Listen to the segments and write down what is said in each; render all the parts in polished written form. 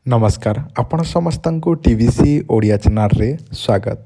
नमस्कार आपण समस्त को टीवीसी ओडिया चैनल रे स्वागत।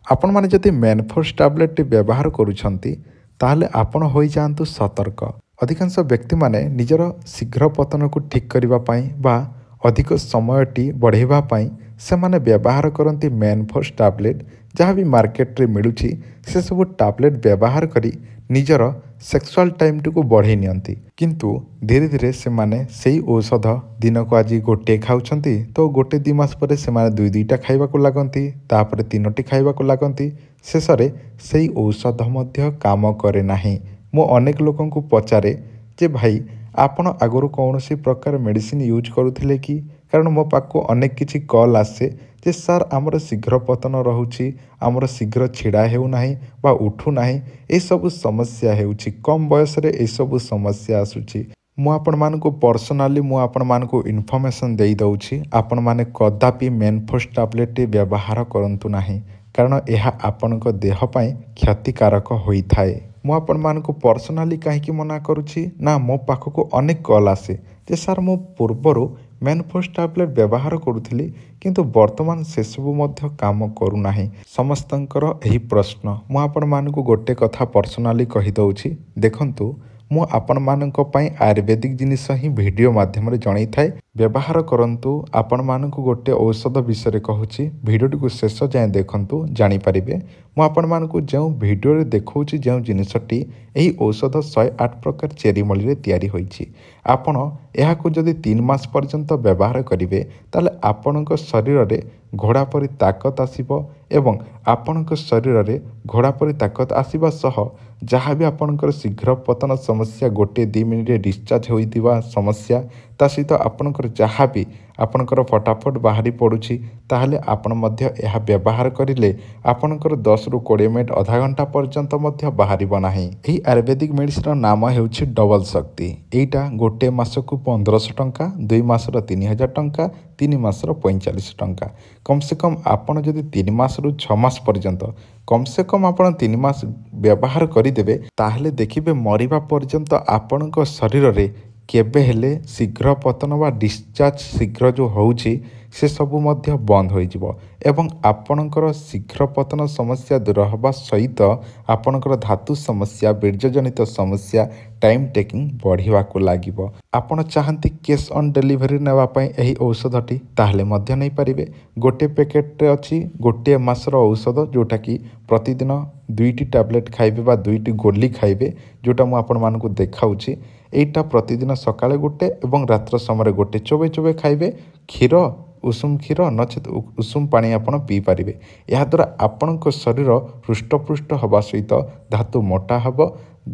आपण माने जदि मेनफोर्स टैबलेट व्यवहार करूछंती ताहले आपण होई जांतु सतर्क। अधिकांश व्यक्ति माने निजर शीघ्र पतन को ठीक करिबा पई बा अधिक समयटी बढ़ाइबा पई से माने व्यवहार करती मेनफोर्स टैबलेट जहाँ भी मार्केट रे मिलुछि से सब टैबलेट व्यवहार करी निजर सेक्सुअल टाइम को बढ़ाई नियंती। किंतु धीरे धीरे से माने सेई औषध दिन को आज गोटे खाउछंती तो गोटे 2 मास पर से माने 2-2टा खाइबा को लागंती, तापर 3टी खाइबा को लागंती। शेष रे सेई औषध मध्य काम करे नाही। मो अनेक लोकन को पचारे जे भाई आपण आगुरु कौनसी प्रकार मेडिसिन यूज करुथिले कि, कारण मो पाखु अनेक किछि कॉल आसे जे सर आमर शीघ्र पतन रहुछि, आमर शीघ्र छिड़ा हेउ नाही बा उठू नाही, ए सब समस्या हेउछि, कम बयस रे ए सब समस्या आसुछि। मु आपण मानकु पर्सनाली मु आपण मानकु इन्फॉर्मेशन देई दउछि, आपण माने कदापि मेनफोर्स टैबलेट व्यवहार करंतु नाही, कारण यह आपणक देह पई क्षतिकारक होइथाए। मु आपण मानकु पर्सनाली कहीं मना करुछि ना, मो पाखकु अनेक कॉल आसे जे सर मो पूर्वरु मेनफोर्स टैबलेट व्यवहार करुथिली किंतु वर्तमान से सबु मध्य काम करू नाही। समस्तंकर एही प्रश्न मु आपण मानकु गोटे कथा पर्सनाली कहि दउछि। देखंतु मु आपण मानक पई आयुर्वेदिक जिनिस ही वीडियो माध्यम रे जणाई थाए, व्यवहार करंतु। आपण मानकु गोटे औषध विषय कहूछि, वीडियो को शेष जाए देखंतु जानि परिबे। मु आपण मानकु जेउ वीडियो रे देखौछि जेउ जिनिसटी एही औषध 108 प्रकार चेरी मली रे तयारी होईछि। आपण एहाकु जदि 3 मास पर्यंत व्यवहार करिवे ताले आपणक शरीर रे घोड़ा परि ताकत आसीबो एवं आपणक शरीर रे घोड़ा परि ताकत आसीबा सह जहाँ भी आपणकर शीघ्र पतन समस्या गोटे 2 मिनिट रे डिस्चार्ज होइतिबा समस्या ता सहित आपणकर जहाँ भी आपणकर फटाफट बाहरी पड़ुछि ताहले आपण मध्य एहा व्यवहार करिले आपणकर 10 रु 20 मिनिट आधा घंटा पर्यंत मध्य बाहरिबो नाही। एही आयुर्वेदिक मेडिसिन नाम हेउछि डबल शक्ति। एइटा गोटे मासकु 1500 टंका, 2 मासर 3000 टंका, 3 मासर 45 टंका। कम से कम आपण जदि 3 मास रु 6 मास पर्यंत कम से कम आपण 3 मास व्यवहार करिदेबे ताहले देखिबे मरिबा पर्यंत आपणक शरीर रे केबे हेले शीघ्र पतन बा डिस्चार्ज शीघ्र जो होउछि से सबु मध्य बंद हो जिवो एवं आपणकर शीघ्र पतन समस्या दूर हवा सहित आपणकर धातु समस्या, बीर्यजनित समस्या, टाइम टेकिंग बढ़िवा को लागिवो। आपण चाहंती कैश ऑन डिलीवरी नेवा पई एही औषधटी ताहले मध्य नै परिबे। गोटे पैकेट रे अछि गोटे मासर औषध जोटा कि प्रतिदिन 2टी टैबलेट खाइबे बा 2टी गोली खाइबे, जोटा मु आपण मानकु देखाउछि। एइटा प्रतिदिन सकाळे गोटे एवं रात्र समय गोटे चोबे चोबे खाइबे। क्षीर उषुम क्षीर नचेत उषुम पानी आपण पी पारिबे। या द्वारा आपणक शरीर हृष्टपुष्ट हवा सहित धातु मोटा हब,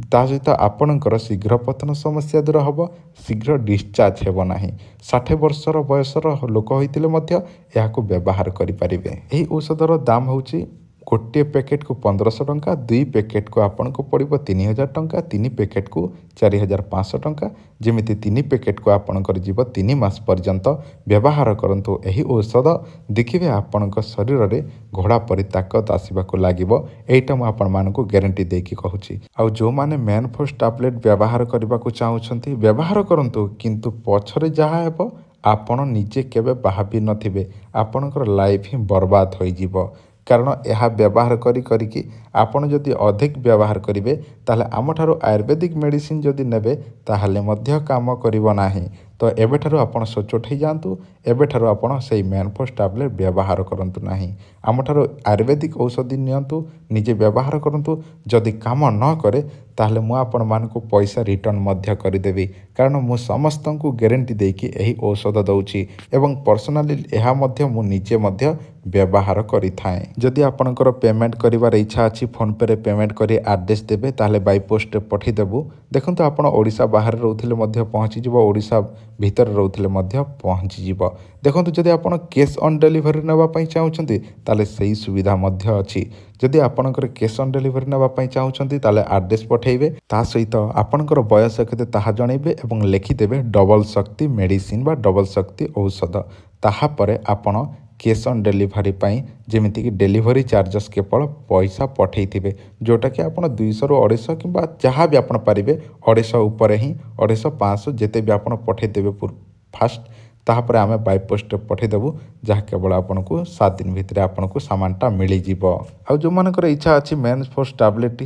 ता सहित आपणकर शीघ्र पतन समस्या दूर हब, शीघ्र डिस्चार्ज हेब नाही। 60 वर्षर बयसर लोक होइतिले मध्य याको व्यवहार करि पारिबे। एही औषधर दाम होउछि गोटे पैकेट को 1500 टंका, 2 पैकेट को आपन को पड़िबो 3000 टंका, 3 पैकेट को 4500 टंका। जेमिति 3 पैकेट को आपन कर जीव 3 मास पर्यंत व्यवहार करंतु। एही औषध देखिबे आपनक शरीर रे घोड़ा परि ताकत आसीबा को लागिबो। एइटा म आपन मान को गारंटी देकी कहूछि। आ जो माने मेनफोर्स टैबलेट व्यवहार करबा को चाहुछंती व्यवहार करंतु, किंतु पछरे जहा हेबो आपण निजे केबे भाबी नथिबे, आपनकर लाइफ ही बर्बाद होई जिवो। कारण यह व्यवहार करी आपण जदि अधिक व्यवहार करेंगे ताहले आमठारु आयुर्वेदिक मेडिसिन जदि नेबे ताहले मध्य काम करिवो नाही। तो एबेठारु आपण सचोट हो जातु, एबेठारु आपण सेई मेनफोर्स टैबलेट व्यवहार करंतु नाही। आमठारु आयुर्वेदिक औषधि नियंतु, निजे व्यवहार करंतु। जदि काम न करे ताहले मु आपण मानकु पैसा रिटर्न मध्य करिदेबी, कारण मु समस्तंकु गारंटी देकी एही औषध दउछि एवं पर्सनाली एहा मध्य मु निजे मध्य व्यवहार करिथाए। जदि आपणकर पेमेंट करिवार इच्छा अछि फोन पे रे पेमेंट करी एड्रेस देबे ताहले बाय पोस्ट रे पठि देबु। देखंतु आपण ओडिसा बाहर रहउथिले मध्य पहुंची जिवो, ओडिसा भीतर रहउथिले मध्य पहुंची जिवो। देखंतु जदि आपण कैश ऑन डिलीवरी नेबा पई चाहुछंती ताले सही सुविधा मध्य अछि। जदि आपणकर कैश ऑन डिलीवरी नेबा पई चाहुछंती ताले एड्रेस पठेइबे, ता सहित आपणकर बयस केते ताहा जणैबे एवं लिखि देबे डबल शक्ति मेडिसिन बा डबल शक्ति औषध। ताहा परे आपण कैश ऑन डिलीवरी पाई जेमिति कि डिलीवरी चार्जेस केवल पैसा पठेइथिबे, जोटा कि आपण 200 रु 250 किंबा जहाँ भी आपण पारिबे 250 ऊपर ही 250 500 जेते भी आपण पठेइदेबे फास्ट तापर आम बाय पोस्ट पठेदेबू जहाँ केवल आपन को 7 दिन भितर आपन को सामानटा मिल जीवो। आ जो मानकर इच्छा अच्छी मेनफोर्स टैबलेट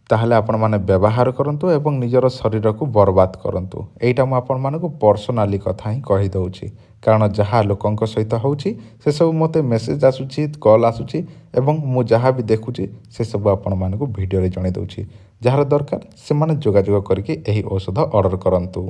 ताहले आपण माने व्यवहार करंतु एवं निजर शरीर को बर्बाद करंतु। एटा मु आपण मानको पर्सनाली कथा ही कहि दउची कारण जहाँ लोकंक सहित होउची से सब मते मेसेज आसुची कॉल आसुची एवं मु जहाँ भी देखुची से सब आपण मानको वीडियो रे जणे दउची। जହାର दरकार से माने जोगाजोग करके एही औषध ऑर्डर करंतु।